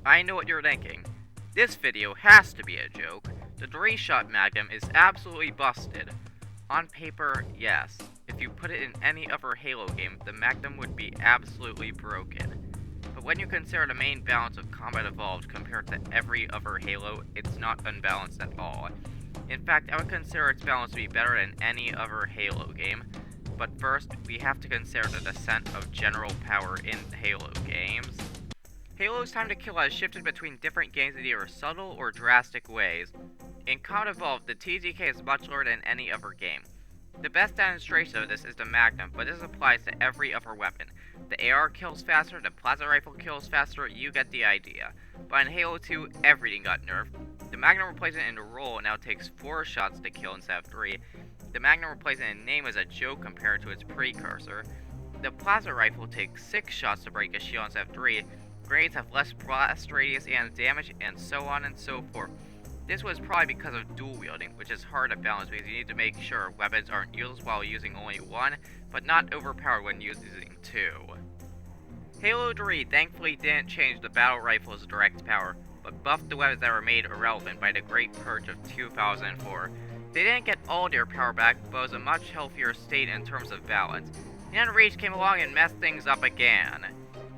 I know what you're thinking. This video has to be a joke. The 3-shot Magnum is absolutely busted. On paper, yes. If you put it in any other Halo game, the Magnum would be absolutely broken. But when you consider the main balance of Combat Evolved compared to every other Halo, it's not unbalanced at all. In fact, I would consider its balance to be better than any other Halo game. But first, we have to consider the descent of general power in Halo games. Halo's time to kill has shifted between different games in either subtle or drastic ways. In Combat Evolved, the TZK is much lower than any other game. The best demonstration of this is the Magnum, but this applies to every other weapon. The AR kills faster, the plasma rifle kills faster, you get the idea. But in Halo 2, everything got nerfed. The Magnum replacement in the role now takes 4 shots to kill instead of 3. The Magnum replacement in name is a joke compared to its precursor. The plasma rifle takes 6 shots to break a shield instead of 3. Grenades have less blast radius and damage, and so on and so forth. This was probably because of dual wielding, which is hard to balance because you need to make sure weapons aren't useless while using only one, but not overpowered when using 2. Halo 3 thankfully didn't change the battle rifle's direct power, but buffed the weapons that were made irrelevant by the Great Purge of 2004. They didn't get all their power back, but it was a much healthier state in terms of balance. Then Reach came along and messed things up again.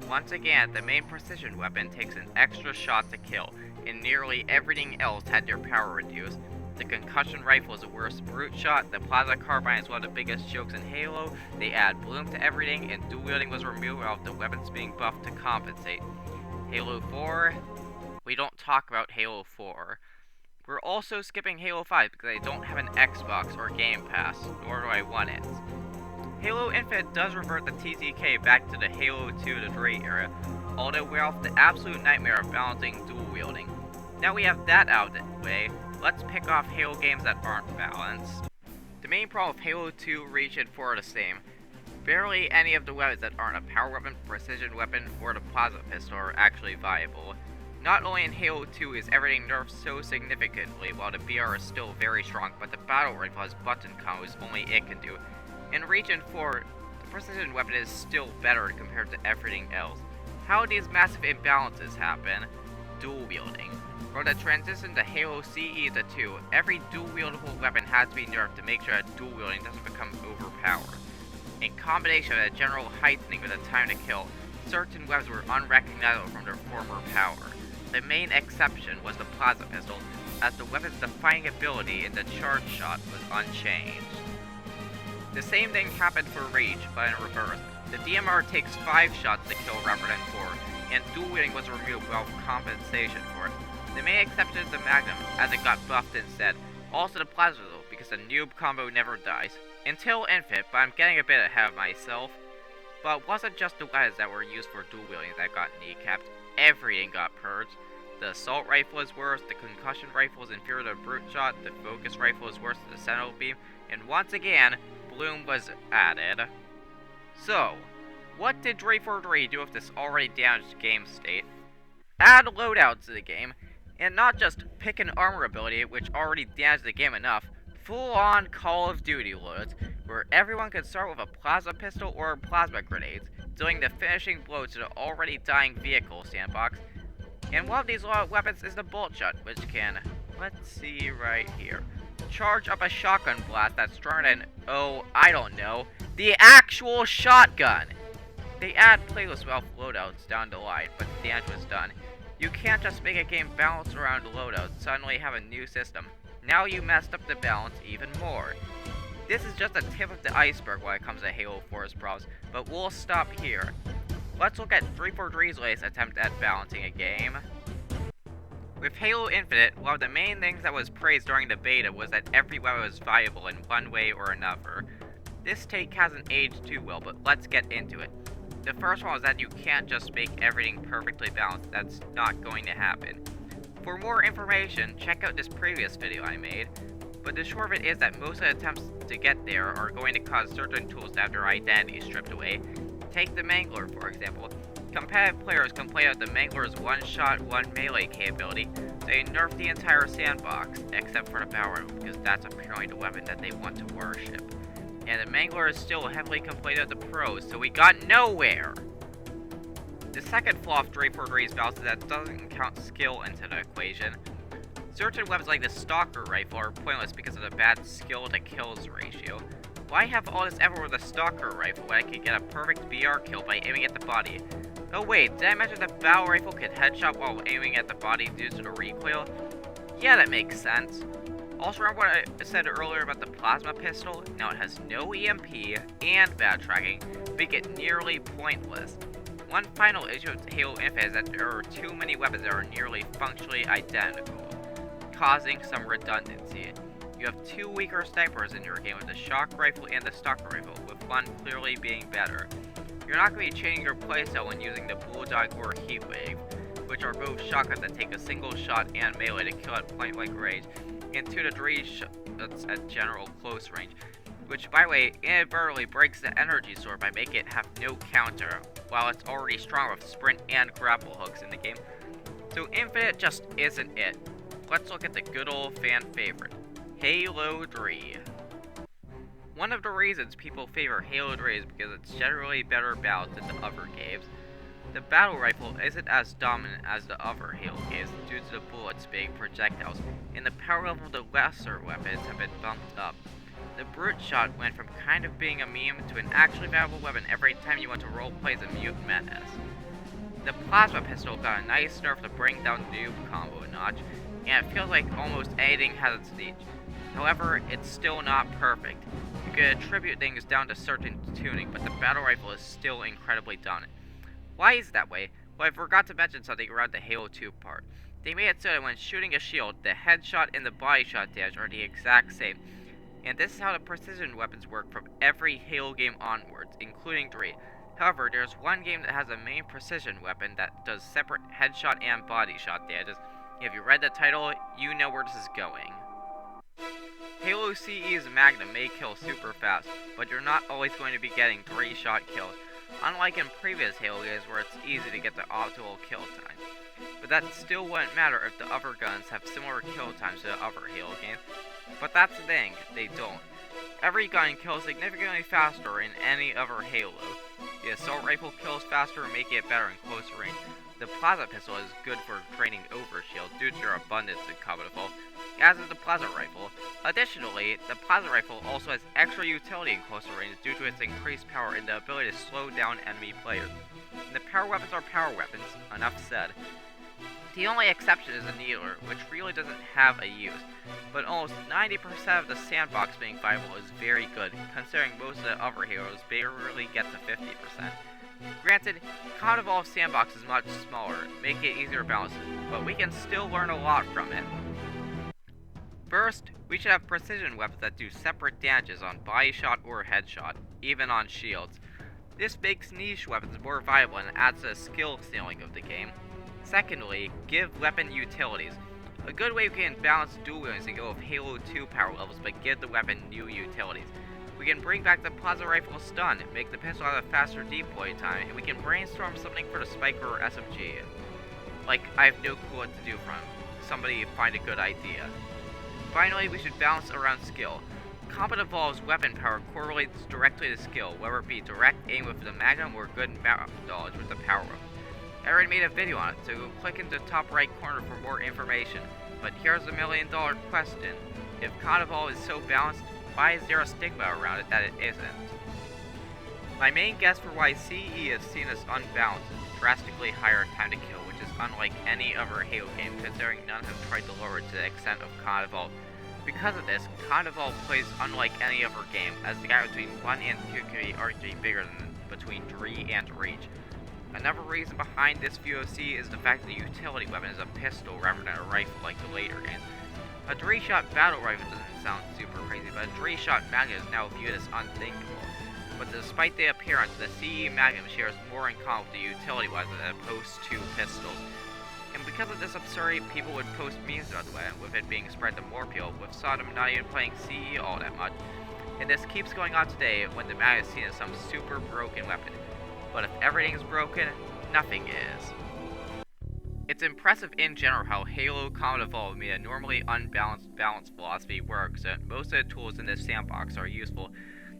Once again, the main precision weapon takes an extra shot to kill, and nearly everything else had their power reduced. The concussion rifle is the worst brute shot, the plasma carbine is one of the biggest jokes in Halo, they add bloom to everything, and dual wielding was removed without the weapons being buffed to compensate. Halo 4? We don't talk about Halo 4. We're also skipping Halo 5 because I don't have an Xbox or Game Pass, nor do I want it. Halo Infinite does revert the TZK back to the Halo 2 to 3 era, although we're off the absolute nightmare of balancing dual wielding. Now we have that out of the way, let's pick off Halo games that aren't balanced. The main problem with Halo 2, Reach, and 4 are the same. Barely any of the weapons that aren't a power weapon, precision weapon, or the plasma pistol are actually viable. Not only in Halo 2 is everything nerfed so significantly, while the BR is still very strong, but the battle rifle has button combos only it can do. In Reach and 4, the precision weapon is still better compared to everything else. How do these massive imbalances happen? Dual wielding. From the transition to Halo CE to 2, every dual wieldable weapon had to be nerfed to make sure that dual wielding doesn't become overpowered. In combination with a general heightening of the time to kill, certain weapons were unrecognizable from their former power. The main exception was the plasma pistol, as the weapon's defining ability in the charge shot was unchanged. The same thing happened for Reach, but in reverse. The DMR takes 5 shots to kill rather than 4, and dual wielding was removed without compensation for it. The main exception is the Magnum, as it got buffed instead. Also the plasma pistol, because the noob combo never dies. Until Infinite, but I'm getting a bit ahead of myself. But it wasn't just the weapons that were used for dual wielding that got kneecapped. Everything got purged. The assault rifle is worse, the concussion rifle is inferior to the brute shot, the focus rifle is worse than the sentinel beam, and once again, bloom was added. So, what did 343 do with this already damaged game state? Add loadouts to the game, and not just pick an armor ability which already damaged the game enough, full-on Call of Duty loads, where everyone could start with a plasma pistol or plasma grenades, dealing the finishing blow to the already dying vehicle sandbox. And one of these weapons is the bolt shot, which can, let's see right here, charge up a shotgun blast that's stronger than, oh, I don't know, the actual shotgun! They add playlist wealth loadouts down the line, but the damage was done. You can't just make a game balance around loadouts, suddenly have a new system. Now you messed up the balance even more. This is just a tip of the iceberg when it comes to Halo 4's problems, but we'll stop here. Let's look at 343's latest attempt at balancing a game. With Halo Infinite, one of the main things that was praised during the beta was that every weapon was viable in one way or another. This take hasn't aged too well, but let's get into it. The first one was that you can't just make everything perfectly balanced, that's not going to happen. For more information, check out this previous video I made, but the short of it is that most of the attempts to get there are going to cause certain tools to have their identity stripped away. Take the Mangler, for example. Competitive players complain about the Mangler's one-shot, one-melee capability, so they nerf the entire sandbox, except for the power rifle, because that's apparently the weapon that they want to worship. And the Mangler is still heavily complained of the pros, so we got nowhere! The second flaw of 343's balance is that it doesn't count skill into the equation. Certain weapons like the Stalker Rifle are pointless because of the bad skill to kills ratio. Why have all this effort with a Stalker Rifle when I could get a perfect BR kill by aiming at the body? Oh wait, did I mention the Battle Rifle could headshot while aiming at the body due to the recoil? Yeah, that makes sense. Also remember what I said earlier about the Plasma Pistol? Now it has no EMP and bad tracking, making it nearly pointless. One final issue with Halo Infinite is that there are too many weapons that are nearly functionally identical, causing some redundancy. You have two weaker snipers in your game with the Shock Rifle and the Stalker Rifle, with one clearly being better. You're not going to be changing your playstyle when using the Bulldog or Heatwave, which are both shotguns that take a single shot and melee to kill at point-blank range, and 2 to 3 shots at general close range, which by the way inadvertently breaks the energy sword by making it have no counter, while it's already strong with sprint and grapple hooks in the game. So Infinite just isn't it. Let's look at the good old fan favorite, Halo 3. One of the reasons people favor Halo 3 is because it's generally better balanced than the other games. The Battle Rifle isn't as dominant as the other Halo games due to the bullets being projectiles, and the power level of the lesser weapons have been bumped up. The Brute Shot went from kind of being a meme to an actually valuable weapon every time you want to roleplay as a mutant menace. The Plasma Pistol got a nice nerf to bring down the noob combo a notch, and it feels like almost anything has its niche. However, it's still not perfect. You can attribute things down to certain tuning, but the Battle Rifle is still incredibly dominant. Why is it that way? Well, I forgot to mention something around the Halo 2 part. They made it so that when shooting a shield, the headshot and the body shot damage are the exact same. And this is how the precision weapons work from every Halo game onwards, including 3. However, there's one game that has a main precision weapon that does separate headshot and body shot damages. If you read the title, you know where this is going. Halo CE's Magnum may kill super fast, but you're not always going to be getting 3-shot kills, unlike in previous Halo games where it's easy to get the optimal kill time. But that still wouldn't matter if the other guns have similar kill times to the other Halo games. But that's the thing, they don't. Every gun kills significantly faster in any other Halo. The Assault Rifle kills faster, making it better in close range. The Plasma Pistol is good for draining overshield due to your abundance in combat evolve, as is the Plasma Rifle. Additionally, the Plasma Rifle also has extra utility in closer range due to its increased power and the ability to slow down enemy players. And the power weapons are power weapons, enough said. The only exception is the Needler, which really doesn't have a use, but almost 90% of the sandbox being viable is very good, considering most of the other heroes barely get to 50%. Granted, Combat Evolved Sandbox is much smaller, making it easier to balance, but we can still learn a lot from it. First, we should have precision weapons that do separate damages on body shot or headshot, even on shields. This makes niche weapons more viable and adds to the skill ceiling of the game. Secondly, give weapon utilities. A good way we can balance dual wielding is to go with Halo 2 power levels, but give the weapon new utilities. We can bring back the Plasma Rifle stun, make the pistol have a faster deploy time, and we can brainstorm something for the Spiker or SMG. Like, I have no clue what to do from. Somebody find a good idea. Finally, we should balance around skill. Combat Evolved's weapon power correlates directly to skill, whether it be direct aim with the Magnum or good map dodge with the power weapon. I already made a video on it, so click into the top right corner for more information. But here's the $1 million question. If Combat Evolved is so balanced, why is there a stigma around it that it isn't? My main guess for why CE is seen as unbalanced is drastically higher time to kill, which is unlike any other Halo game, considering none have tried to lower it to the extent of Combat Evolved. Because of this, Combat Evolved plays unlike any other game, as the gap between 1 and 2 can be arguably bigger than between 3 and Reach. Another reason behind this view of C is the fact that the utility weapon is a pistol rather than a rifle like the later games. A 3-shot battle rifle doesn't sound super crazy, but a 3-shot Magnum is now viewed as unthinkable. But despite the appearance, the CE Magnum shares more in common with the utility weapon than opposed to pistols. And because of this absurdity, people would post memes about the weapon, with it being spread to more people, with Sodom not even playing CE all that much. And this keeps going on today when the Magnum is seen as some super broken weapon. But if everything is broken, nothing is. It's impressive in general how Halo Combat Evolved made a normally unbalanced balance philosophy work, so that most of the tools in this sandbox are useful.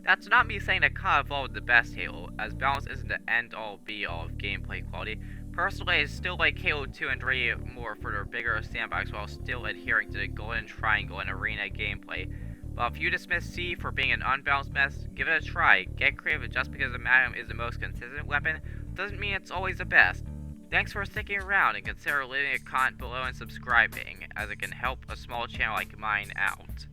That's not me saying that COD Evolved is the best Halo, as balance isn't the end-all be-all of gameplay quality. Personally, I still like Halo 2 and 3 more for their bigger sandbox while still adhering to the golden triangle and arena gameplay. But if you dismiss C for being an unbalanced mess, give it a try. Get creative. Just because the Magnum is the most consistent weapon doesn't mean it's always the best. Thanks for sticking around, and consider leaving a comment below and subscribing, as it can help a small channel like mine out.